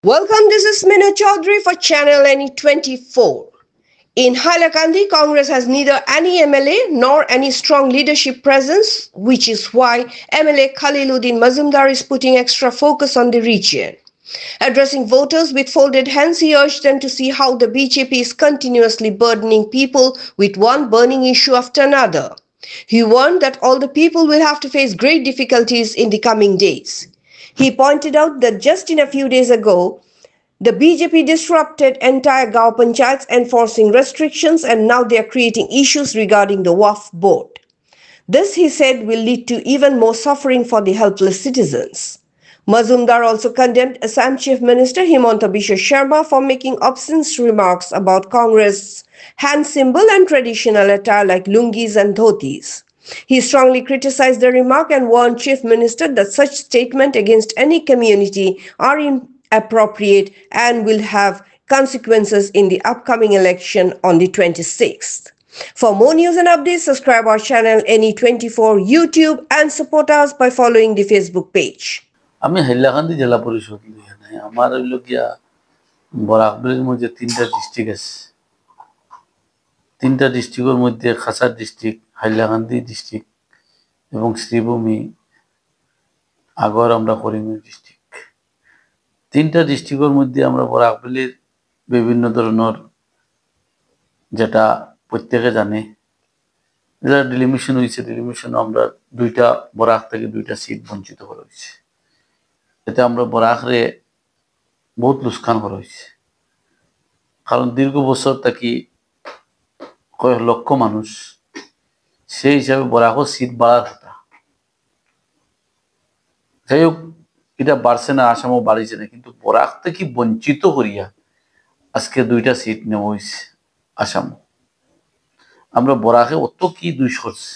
Welcome, this is Minu Chaudhary for Channel NE24. In Hailakandi, Congress has neither any MLA nor any strong leadership presence, which is why MLA Khaliluddin Mazumdar is putting extra focus on the region. Addressing voters with folded hands, he urged them to see how the BJP is continuously burdening people with one burning issue after another. He warned that all the people will have to face great difficulties in the coming days. He pointed out that just in a few days ago, the BJP disrupted entire Gao panchayats enforcing restrictions, and now they are creating issues regarding the Waqf board. This, he said, will lead to even more suffering for the helpless citizens. Mazumdar also condemned Assam Chief Minister Himanta Biswa Sharma for making obscene remarks about Congress' hand symbol and traditional attire like lungis and dhotis. He strongly criticized the remark and warned Chief Minister that such statements against any community are inappropriate and will have consequences in the upcoming election on the 26th. For more news and updates, subscribe our channel NE24 YouTube and support us by following the Facebook page. আমি হাইলাকান্দি জেলা পরিষদ এখানে আমার হইল গিয়া বরাকবিলের মধ্যে তিনটা district আছে। তিনটা ডিস্ট্রিক্টের মধ্যে খাসার ডিস্ট্রিক্ট, হাইলাকান্দি ডিস্ট্রিক্ট এবং শ্রীভূমি, আগর আমরা করিমগঞ্জ ডিস্ট্রিক্ট। তিনটা ডিস্ট্রিক্টের মধ্যে আমরা বরাকবিলের বিভিন্ন ধরনের, যেটা প্রত্যেকে জানে, যেটা ডিলিমিশন হয়েছে, ডিলিমিশন আমরা দুইটা বরাক থেকে দুইটা সিট বঞ্চিত করা হয়েছে। এতে আমরা বরাকরে বহুত লুকসান করা হয়েছে, কারণ দীর্ঘ বছর থাকি কয়েক লক্ষ মানুষ, সেই হিসাবে বরাকও সিট বাড়ার কথা। যাই হোক, এটা বাড়ছে না, আসামও বাড়িছে না, কিন্তু বরাক থেকে বঞ্চিত করিয়া আজকে দুইটা সিট নেওয়া হয়েছে আসামও। আমরা বরাকে অত কি দুষ করছি,